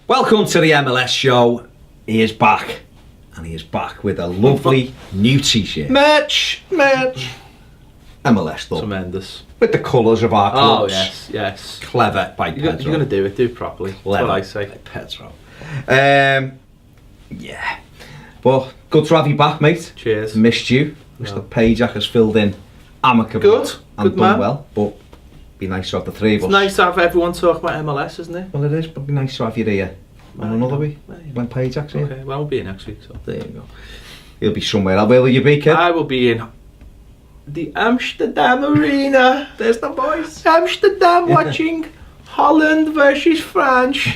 Welcome to the MLS Show. He is back, and he is back with a lovely new t-shirt. Merch. MLS stuff. Tremendous. With the colours of our clubs. Oh, yes. Clever by You're Pedro. going to do it properly. Clever That's what I say. by Pedro. Yeah. But good to have you back, mate. Cheers. Missed you. Mr. Pajak has filled in amicably. Good. And Good done man. well. But be nice to have the three of us. It's nice to have everyone talk about MLS, isn't it? Well, it is, but be nice to have you here on another week when Pajak's here. Okay, well, I'll be here next week. So. There you go. He'll be somewhere. Where will you be, kid? I will be in the Amsterdam Arena. There's the boys. Amsterdam watching Holland versus France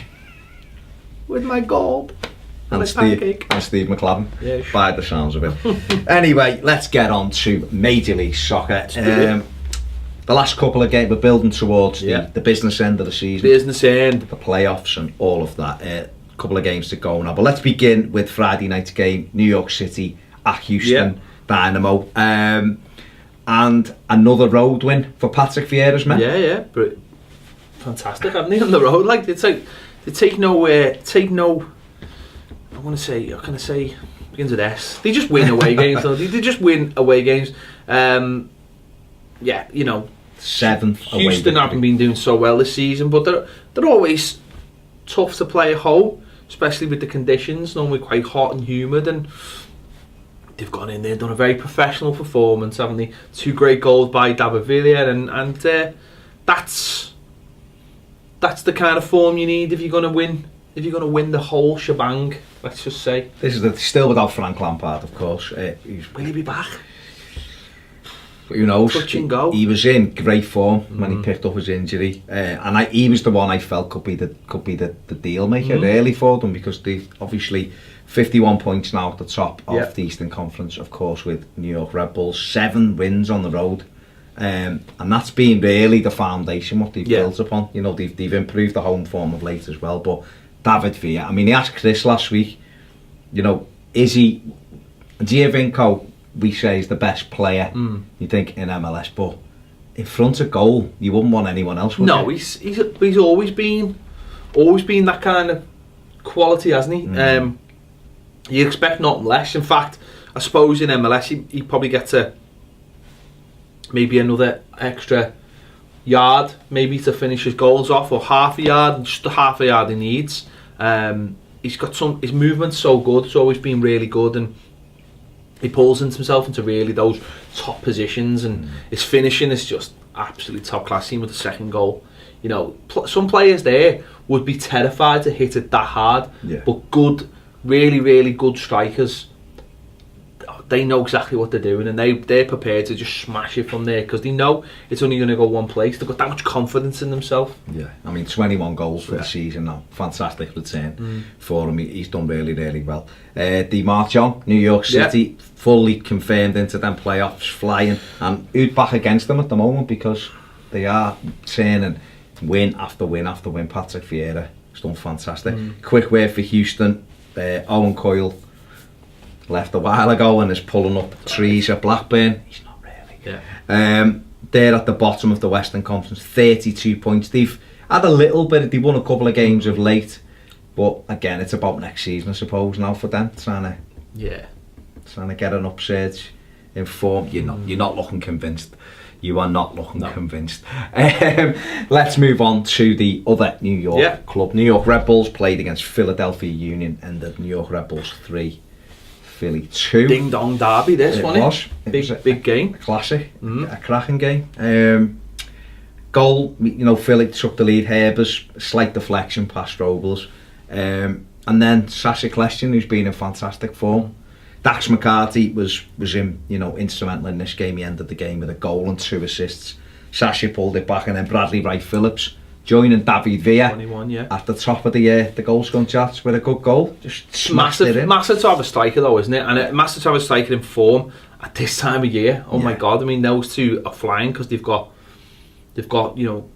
with my gold and a pancake. And Steve McClavin, Yeah, by the sounds of it. Anyway, let's get on to Major League Soccer. The last couple of games, we're building towards the business end of the season. Business end. The playoffs and all of that. A couple of games to go now. But let's begin with Friday night's game, New York City at Houston Dynamo. And another road win for Patrick Vieira's men. Yeah. But fantastic, haven't they, on the road? Like, they take no. I want to say, how can I say? Begins with S. They just win away games. Though. They just win away games. Yeah, you know, 7th away. Houston haven't been doing so well this season, but they're always tough to play at home, especially with the conditions, normally quite hot and humid, and they've gone in there and done a very professional performance, haven't they? 2 great goals by David Villa, and that's the kind of form you need if you're going to win. If you're going to win the whole shebang, let's just say. This is still without Frank Lampard, of course. Will he be back? Who knows? Touch and go. He was in great form when he picked up his injury, and he was the one I felt could be the deal maker really for them, because they obviously 51 points now at the top of the Eastern Conference, of course, with New York Red Bulls, 7 wins on the road, and that's been really the foundation what they've built upon. You know, they've improved the home form of late as well. But David Villa, I mean, he asked Chris last week, you know, is he Giovinco? We say is the best player, you think, in MLS, but in front of goal, you wouldn't want anyone else, would you? He's always been that kind of quality, hasn't he? You expect nothing less. In fact, I suppose in MLS he probably gets maybe another extra yard, maybe to finish his goals off, or half a yard, just the half a yard he needs. He's got his movement's so good, it's always been really good, and he pulls himself into really those top positions, and his finishing is just absolutely top class. Seen with the second goal, you know, some players there would be terrified to hit it that hard, but good, really good strikers, they know exactly what they're doing, and they're prepared to just smash it from there, because they know it's only going to go one place. They've got that much confidence in themselves. Yeah, I mean, 21 goals for the season now. Fantastic return for him. He's done really well. They march on. New York City fully confirmed into them playoffs, flying, and who's back against them at the moment, because they are turning win after win after win. Patrick Vieira has done fantastic. Quick word for Houston. Owen Coyle left a while ago and is pulling up trees at Blackburn. He's not really. They're at the bottom of the Western Conference, 32 points. They've had a little bit, they won a couple of games of late, but again, it's about next season, I suppose, now for them, trying to get an upsurge in form. You're not looking convinced. You are not looking convinced. Let's move on to the other New York club. New York Red Bulls played against Philadelphia Union, and the New York Red Bulls 3, Philly 2. Ding dong derby, this wasn't it? Big game. A classic, a cracking game. Goal, you know, Philly took the lead. Herbers, slight deflection past Robles, and then Sasha Kljestan, who's been in fantastic form. Dax McCarthy was in, you know, instrumental in this game. He ended the game with a goal and 2 assists. Sasha pulled it back, and then Bradley Wright Phillips joining David Villa 21, at the top of the goal scoring charts with a good goal. Just smashed it in. Massive to have a striker though, isn't it? And massive to have a striker in form at this time of year. Oh my God! I mean, those two are flying, because they've got you know,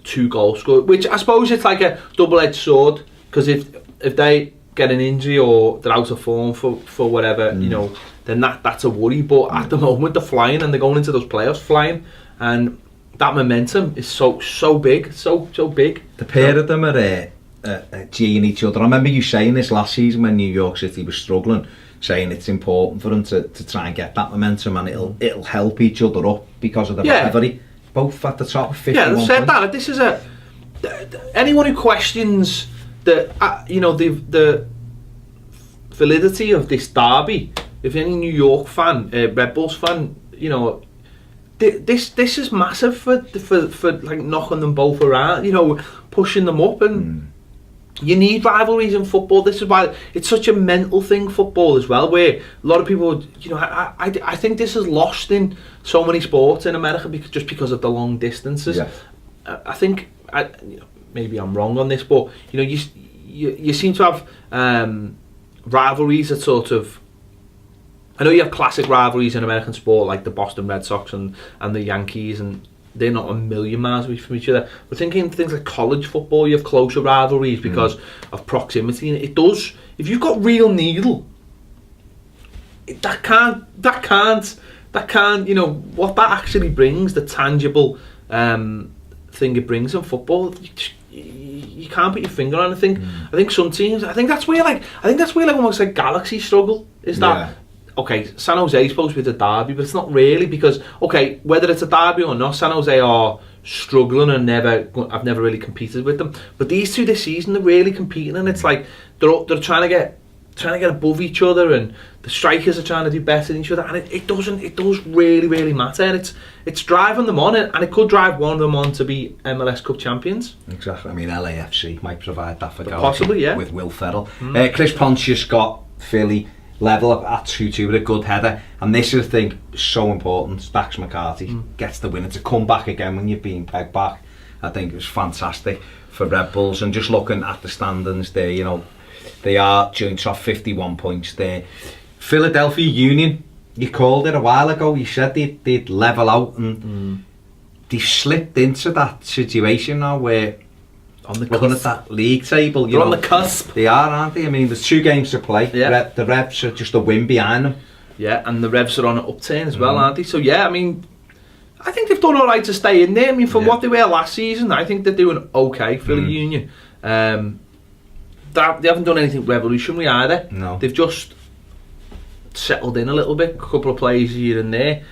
2 goals scored, which I suppose it's like a double-edged sword, because if they get an injury or they're out of form for whatever, you know, then that's a worry. But at the moment they're flying, and they're going into those playoffs flying, and that momentum is so big, so big. The pair of them are G in each other. I remember you saying this last season when New York City was struggling, saying it's important for them to try and get that momentum, and it'll help each other up because of the rivalry. Both at the top of 51 they've said that. This is anyone who questions the validity of this derby. If any New York fan, Red Bulls fan, this is massive for like knocking them both around, pushing them up, and you need rivalries in football. This is why it's such a mental thing, football as well, where a lot of people, I think this is lost in so many sports in America because of the long distances. Yeah. I think maybe I'm wrong on this, but you seem to have rivalries that sort of. I know you have classic rivalries in American sport, like the Boston Red Sox and the Yankees, and they're not a million miles away from each other. But thinking things like college football, you have closer rivalries because of proximity. And it does, if you've got real needle, that can't, what that actually brings, the tangible thing it brings in football, you can't put your finger on. I think some teams, I think that's where almost like Galaxy struggle, is that. Yeah. Okay, San Jose is supposed to be the derby, but it's not really, because, okay, whether it's a derby or not, San Jose are struggling and I've never really competed with them. But these two this season, they're really competing, and it's like they're trying to get above each other, and the strikers are trying to do better than each other, and it does really, really matter, and it's driving them on, and it could drive one of them on to be MLS Cup champions. Exactly. I mean, LAFC might provide that for Galaxy, possibly, yeah, with Will Ferrell. Chris Pontius got Philly level up at 2-2 with a good header, and this is the thing, so important. Dax McCarthy gets the winner to come back again when you've been pegged back. I think it was fantastic for Red Bulls, and just looking at the standings there, they are joint off 51 points there. Philadelphia Union, you called it a while ago, you said they'd level out, and they slipped into that situation now where on the looking at that league table, they're on the cusp. They are, aren't they? I mean, there's 2 games to play. Yeah. The Revs are just a win behind them. Yeah, and the Revs are on an upturn as well, aren't they? So yeah, I mean, I think they've done all right to stay in there. I mean, from what they were last season, I think they're doing okay for the Union. They haven't done anything revolutionary either. No. They've just settled in a little bit, a couple of plays here and there.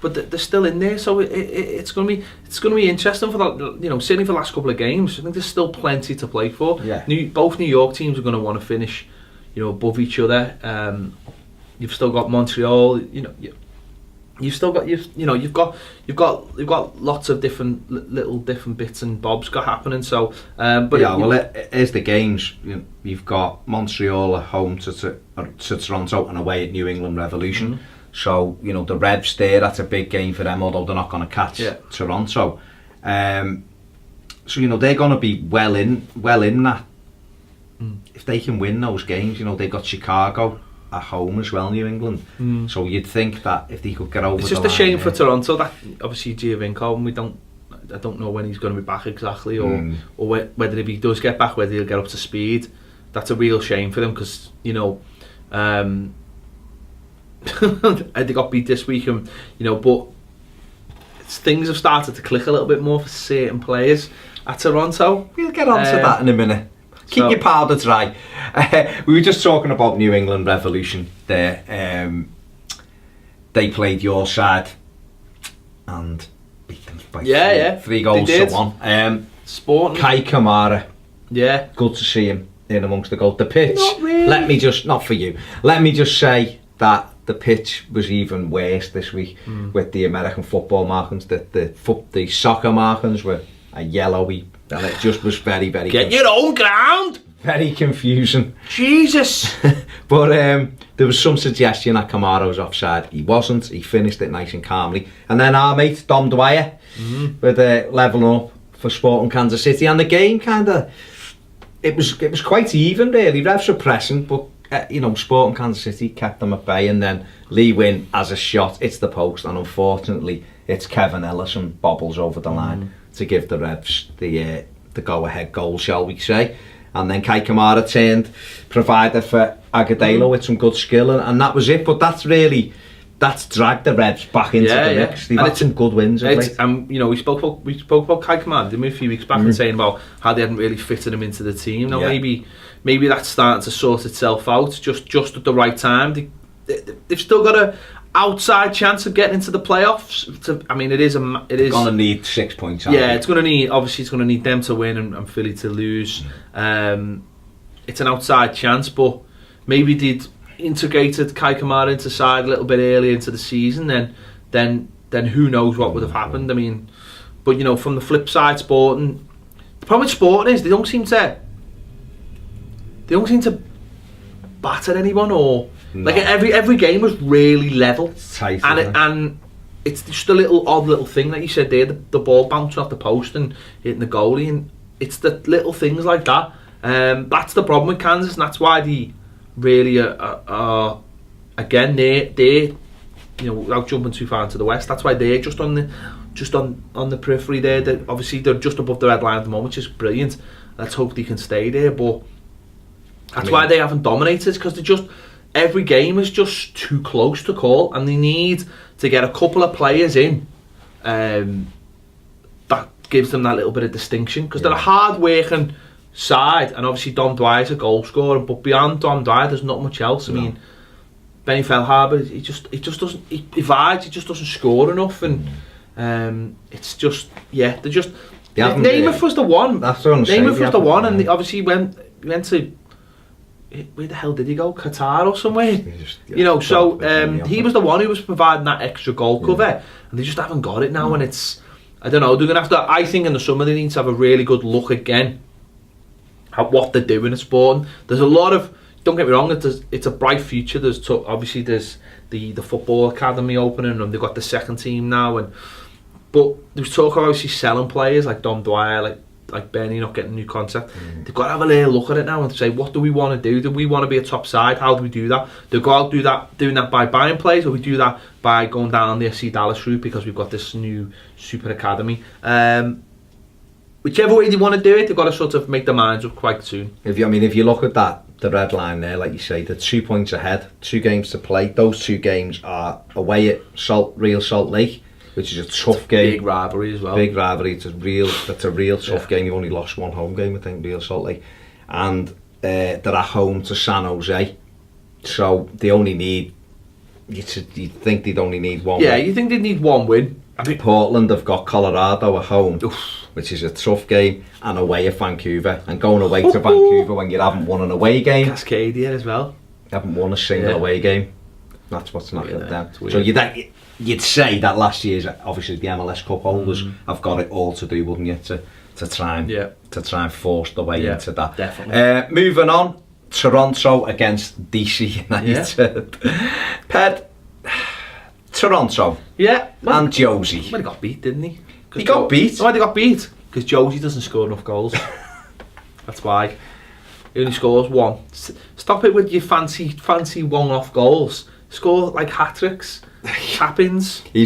But they're still in there, so it's going to be interesting for that. Certainly for the last couple of games. I think there's still plenty to play for. Yeah. Both New York teams are going to want to finish, above each other. You've still got Montreal. You've got lots of different bits and bobs got happening. So, here's the games. You've got Montreal at home to Toronto and away at New England Revolution. So, the Revs there, that's a big game for them, although they're not going to catch Toronto. So, they're going to be well in that. If they can win those games, they've got Chicago at home as well, New England. So you'd think that if they could get over, it's just a shame for Toronto that obviously Giovinco, I don't know when he's going to be back exactly, or whether if he does get back, whether he'll get up to speed. That's a real shame for them, because they got beat this week, and but things have started to click a little bit more for certain players at Toronto. We'll get on to that in a minute. Keep your powder dry. We were just talking about New England Revolution there. They played your side and beat them by 3 goals to 1. Sporting. Kai Kamara. Yeah. Good to see him in amongst the goals. The pitch. Not really. Not for you. Let me just say that the pitch was even worse this week with the American football markings. The soccer markings were a yellowy, and it just was very, very... Get your own ground! Very confusing. Jesus! But there was some suggestion that Kamara was offside. He wasn't. He finished it nice and calmly. And then our mate, Dom Dwyer, with levelling up for Sporting Kansas City. And the game it was quite even, really. Revs were pressing, but Sporting Kansas City kept them at bay, and then Lee Wynn has a shot, it's the post, and unfortunately it's Kevin Ellison bobbles over the line to give the Revs the go-ahead goal, shall we say. And then Kai Kamara provided for Agudelo with some good skill, and that was it. But that's that's dragged the Reds back into the mix. They've had some good wins of late. You know, we spoke about Kai Command, didn't we, a few weeks back, and saying about how they hadn't really fitted him into the team. Now maybe that's starting to sort itself out just at the right time. They've still got a outside chance of getting into the playoffs. It is gonna need 6 points. It's gonna need them to win and Philly to lose. It's an outside chance, but maybe they'd integrated Kai Kamara into side a little bit earlier into the season, then who knows what would have happened. I mean, but you know, from the flip side, Sporting, the problem with Sporting is they don't seem to batter anyone, or like every game was really level, tight, and it's just a odd little thing that you said there, the ball bouncing off the post and hitting the goalie, and it's the little things like that. That's the problem with Kansas, and that's why they really again they you know, without jumping too far into the West, that's why they're just on the periphery there. Obviously they're just above the red line at the moment, which is brilliant. Let's hope they can stay there, but that's why they haven't dominated, because every game is just too close to call, and they need to get a couple of players in that gives them that little bit of distinction, because they're a hard working side, and obviously Dom Dwyer's a goal scorer, but beyond Dom Dwyer there's not much else. I mean, Benny Feilhaber, he just doesn't, he provides, he just doesn't score enough, and it's just Namath was the one. That's what I'm saying. Namath was the one, and obviously he went to, where the hell did he go? Qatar or somewhere? You know, so he was the one who was providing that extra goal cover, and they just haven't got it now, and it's, I don't know, they're going to have to, I think in the summer they need to have a really good look again at what they're doing at Sporting. There's a lot of, don't get me wrong, it's a bright future. Obviously there's the football academy opening, and they've got the second team now, but there's talk of obviously selling players like Dom Dwyer, like Benny not getting a new contract. They've got to have a little look at it now and say, what do we want to do? Do we want to be a top side? How do we do that? Do we go out doing that by buying players, or we do that by going down the FC Dallas route because we've got this new super academy? Whichever way they want to do it, they've got to sort of make their minds up quite soon. If you look at the red line there, like you say, they're 2 points ahead, 2 games to play. Those 2 games are away at Real Salt Lake, which is a tough game. Big rivalry as well. Big rivalry. That's a real tough game. You've only lost 1 home game, I think, Real Salt Lake, and they're at home to San Jose. So they only need. You think they'd only need 1 win. Yeah, you think they'd need 1 win. I think Portland have got Colorado at home, which is a tough game, and away at Vancouver. And going away to Vancouver when you haven't won an away game. Cascadia as well. You haven't won a single away game. That's what's knocking it down. So you'd say that last year's, obviously the MLS Cup holders have got it all to do, wouldn't you, to try and force the way into that. Definitely. Moving on, Toronto against DC United. Ped, Toronto. Yeah. And Josie. Well, he got beat, didn't he? He got beat? Why he got beat? Because Josie doesn't score enough goals. That's why. He only scores 1. Stop it with your fancy one-off goals. Score like hat-tricks, tap-ins. He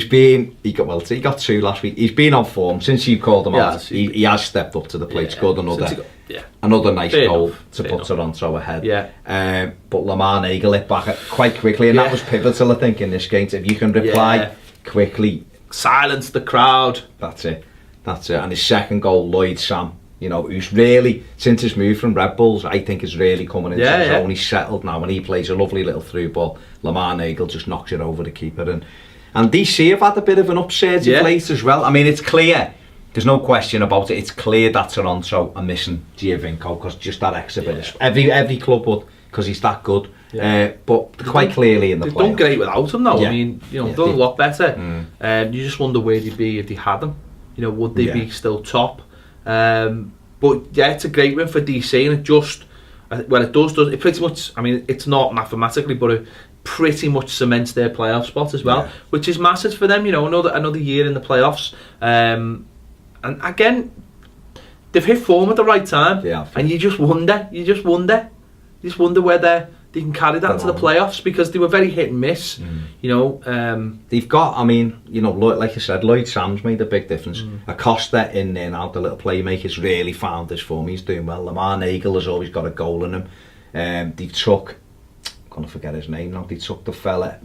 got 2 last week. He's been on form since you called him out. He has stepped up to the plate, scored another nice goal to put Toronto ahead. Yeah. But Lamar Nagel hit back quite quickly, and that was pivotal, I think, in this game. If you can reply quickly, silence the crowd. That's it. And his second goal, Lloyd Sam, you know, who's really, since his move from Red Bulls, I think is really coming into his own. He's settled now, and he plays a lovely little through ball. Lamar Nagel just knocks it over the keeper, and DC have had a bit of an upsurge of late as well. I mean, it's clear, there's no question about it, it's clear that Toronto are missing Giovinco, because just that extra bit. Every club would, because he's that good. But quite clearly in the playoffs. They've done great without him though. I mean, you know, done a lot better. You just wonder where they'd be if they had him. You know, would they be still top? But yeah, it's a great win for DC, and it just, well, it does it pretty much, I mean, it's not mathematically, but it pretty much cements their playoff spot as well, which is massive for them. You know, another year in the playoffs, and again, they've hit form at the right time, and you just wonder whether they can carry that into the playoffs, because they were very hit and miss. You know, they've got, I mean, you know, like I said, Lloyd Sam's made a big difference. Acosta in there now, the little playmaker's really found his form. He's doing well. Lamar Nagel has always got a goal in him. They took, going to forget his name now. They took the fella,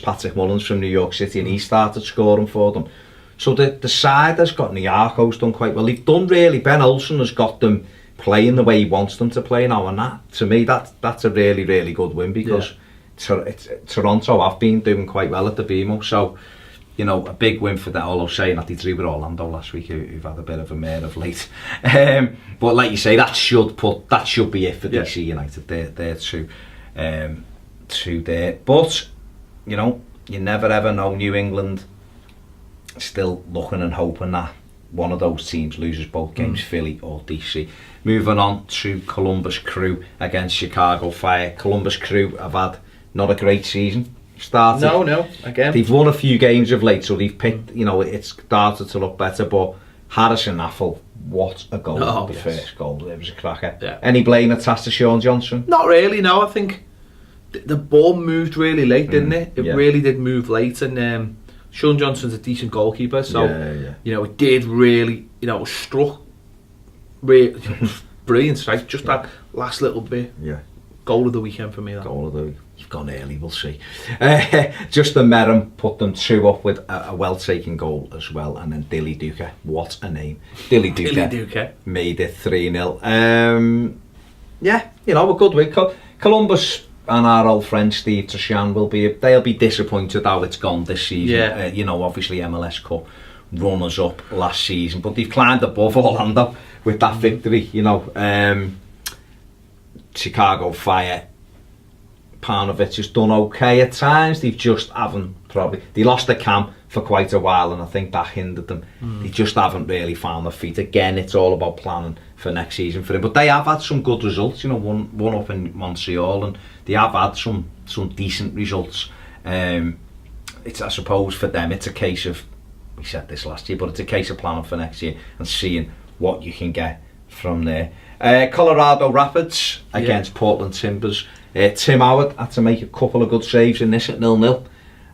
Patrick Mullins from New York City, and he started scoring for them. So the side has got Nyarko's done quite well. They've done really, Ben Olsen has got them playing the way he wants them to play now, and that, to me, that's a really, really good win, because Toronto have been doing quite well at the BMO, so, you know, a big win for that. Although saying that they drew with Orlando last week, who've had a bit of a mare of late. But like you say, that should be it for DC United. They're two there. But, you know, you never ever know. New England still looking and hoping that one of those teams loses both games, Philly or DC. Moving on to Columbus Crew against Chicago Fire. Columbus Crew have had not a great season. Started. No, again. They've won a few games of late, so they've picked, you know, it's started to look better, but Harrison Affle, what a goal, first goal, it was a cracker. Yeah. Any blame attached to Sean Johnson? Not really, no. I think the ball moved really late, didn't it? It really did move late, and Sean Johnson's a decent goalkeeper, so, you know, it did really, you know, struck, really, brilliant strike, just that last little bit. Yeah. Goal of the weekend for me, that. Goal of the week. You've gone early, we'll see. Justin Merrim put them 2 up with a well-taken goal as well, and then Dilly Duca, what a name. Dilly Duca made it 3-0. Yeah, you know, a good week. Columbus and our old friend Steve Trichan they'll be disappointed how it's gone this season. Yeah. You know, obviously MLS Cup runners up last season, but they've climbed above Orlando with that victory, you know. Chicago Fire, Panovich has done okay at times. They just haven't they lost the Cam for quite a while, and I think that hindered them. They just haven't really found their feet. Again, it's all about planning for next season for them, but they have had some good results, you know, one up in Montreal, and they have had some decent results. It's, I suppose, for them it's a case of, we said this last year, but it's a case of planning for next year and seeing what you can get from there. Colorado Rapids against Portland Timbers. Tim Howard had to make a couple of good saves in this at 0-0,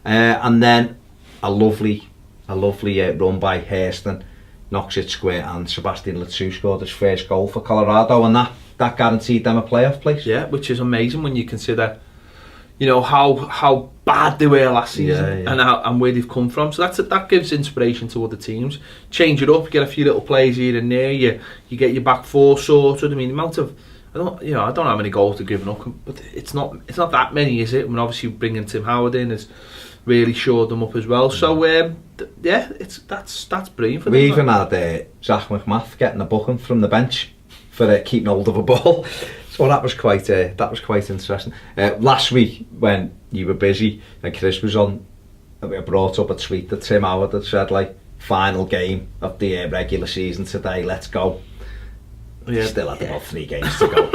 and then a lovely run by Hairston, knocks it square, and Sebastian Letou scored his first goal for Colorado, and that guaranteed them a playoff place. Yeah, which is amazing when you consider, you know, how bad they were last season, and where they've come from. So that gives inspiration to other teams. Change it up, get a few little plays here and there. You get your back four sorted. I mean, the amount of, I don't know how many goals they've given up, but it's not that many, is it? I mean, obviously bringing Tim Howard in has really shored them up as well. So that's brilliant for them. We even had Zach McMath getting a booking from the bench for keeping hold of a ball. So that was quite interesting. Last week when you were busy and Chris was on, I brought up a tweet that Tim Howard had said, like, final game of the regular season today, let's go. Still had about 3 games to go.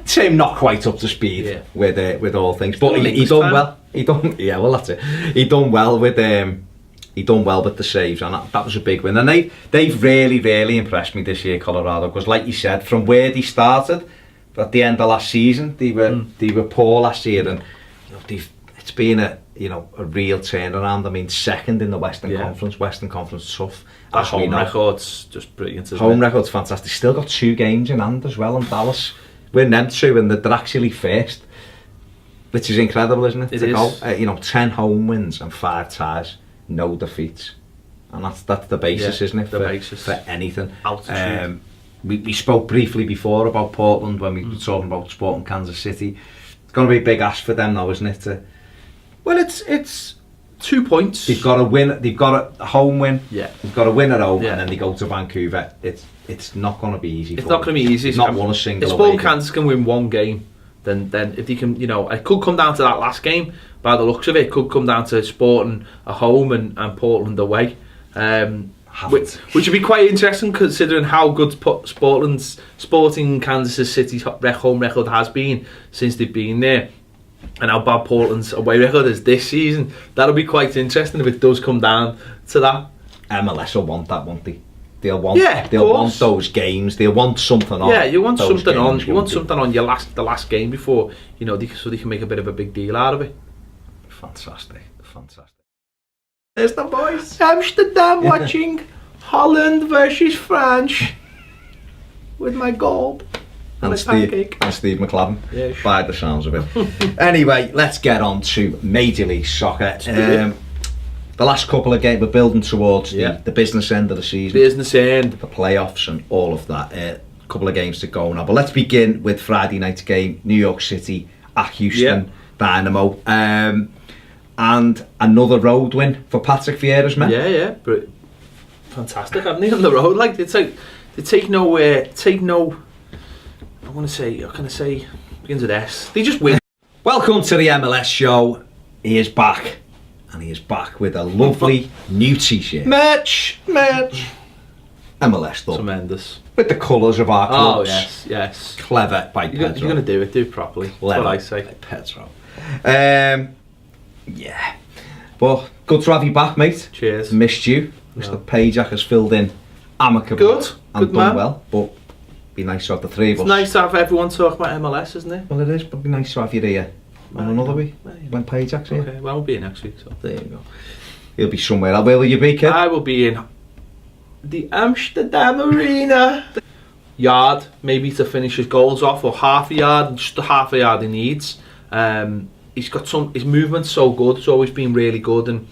Tim not quite up to speed with all things, but he done well. That's it. He done well with the saves, and that was a big win. And they've really impressed me this year, Colorado, because like you said, from where they started at the end of last season, they were poor last year, and you know, it's been a real turnaround. I mean, second in the Western Conference. Western Conference tough. That home record's just brilliant. Home record's fantastic. Still got 2 games in hand as well, and Dallas win them 2, and they're actually first, which is incredible, isn't it? It is. 10 home wins and 5 ties, no defeats, and that's the basis, isn't it? For anything. Altitude. We spoke briefly before about Portland when we were talking about Sporting Kansas City. It's going to be a big ask for them now, isn't it? Well, it's 2 points. They've got to win. They've got a home win. Yeah. They've got to win at home, and then they go to Vancouver. It's not going to be easy. It's not going to be easy. It's not won a single. If Sporting Kansas can win one game, then if they can, it could come down to that last game. By the looks of it, it could come down to Sporting at home and Portland away. Which would be quite interesting considering how good Sporting Kansas City's home record has been since they've been there, and how bad Portland's away record is this season. That'll be quite interesting if it does come down to that. MLS will want that, won't they? They'll want those games. They'll want something on. Yeah, you want something on. You want something on the last game before so they can make a bit of a big deal out of it. Fantastic. There's the boys. Amsterdam watching Holland versus France with my gold. and Steve McLaren, Yeah, sure. by the sounds of it. Anyway, let's get on to Major League Soccer. The last couple of games, we're building towards the business end of the season. Business end. The playoffs and all of that. A couple of games to go now. But let's begin with Friday night's game, New York City at Houston Dynamo. And another road win for Patrick Vieira's men. Yeah, but fantastic, haven't they, on the road? Like, they take no, I want to say, how can I say, begins with S. They just win. Welcome to the MLS Show. He is back. And he is back with a lovely new t-shirt. Merch. MLS stuff. Tremendous. With the colours of our clubs. Oh, yes. Clever by Pedro. You're going to do it properly. Clever. That's what I say. Pedro. Yeah. But good to have you back, mate. Cheers. Missed you. Mr. Pajak has filled in amicably. Good And done man. well. But be nice to have the three of us. It's nice to have everyone talk about MLS, isn't it? Well, it is, but it'd be nice to have you here on another week when Pajak's here. Okay, well, I won't be here next week, so. There you go. He'll be somewhere. Where will you be, kid? I will be in the Amsterdam Arena. Yard, maybe to finish his goals off, or half a yard, just the half a yard he needs. He's got his movement's so good, it's always been really good, and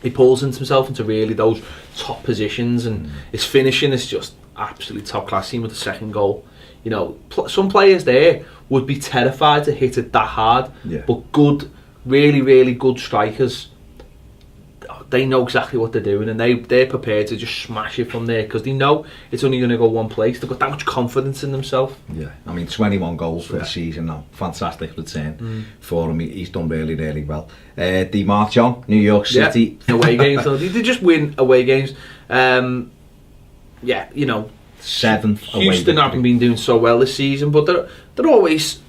he pulls himself into really those top positions, and his finishing is just absolutely top class. Seen with the second goal. You know, some players there would be terrified to hit it that hard, but good, really, really good strikers, they know exactly what they're doing, and they're prepared to just smash it from there because they know it's only going to go one place. They've got that much confidence in themselves. Yeah, I mean, 21 goals for the season now. Fantastic return for him. He's done really, really well. They march on, New York City. Away games. They just win away games. You know, 7th Houston haven't been doing so well this season, but they're always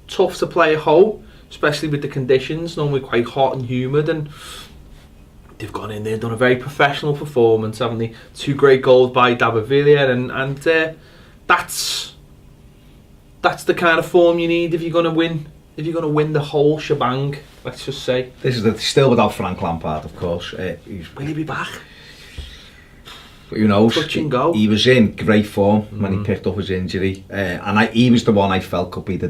tough to play at home, especially with the conditions, normally quite hot and humid, and they've gone in there and done a very professional performance, haven't they? 2 great goals by David Villa, and that's the kind of form you need if you're going to win. If you're going to win the whole shebang, let's just say. This is still without Frank Lampard, of course. Will he be back? Who knows? Touch and go. He was in great form when he picked up his injury, and he was the one I felt could be the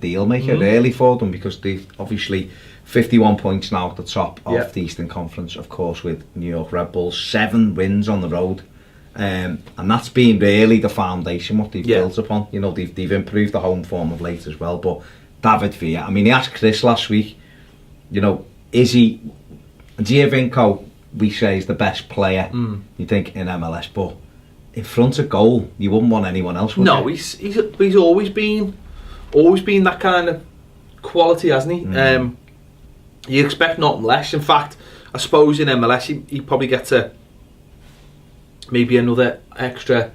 deal maker really for them, because they obviously 51 points now at the top of the Eastern Conference, of course, with New York Red Bulls, 7 wins on the road, and that's been really the foundation what they've built upon. You know, they've improved the home form of late as well. But David Villa, I mean, he asked Chris last week, you know, is he Giovinco? We say is the best player, you think, in MLS, but in front of goal, you wouldn't want anyone else, would you? He's always been that kind of quality, hasn't he? You expect nothing less. In fact, I suppose in MLS, he probably gets maybe another extra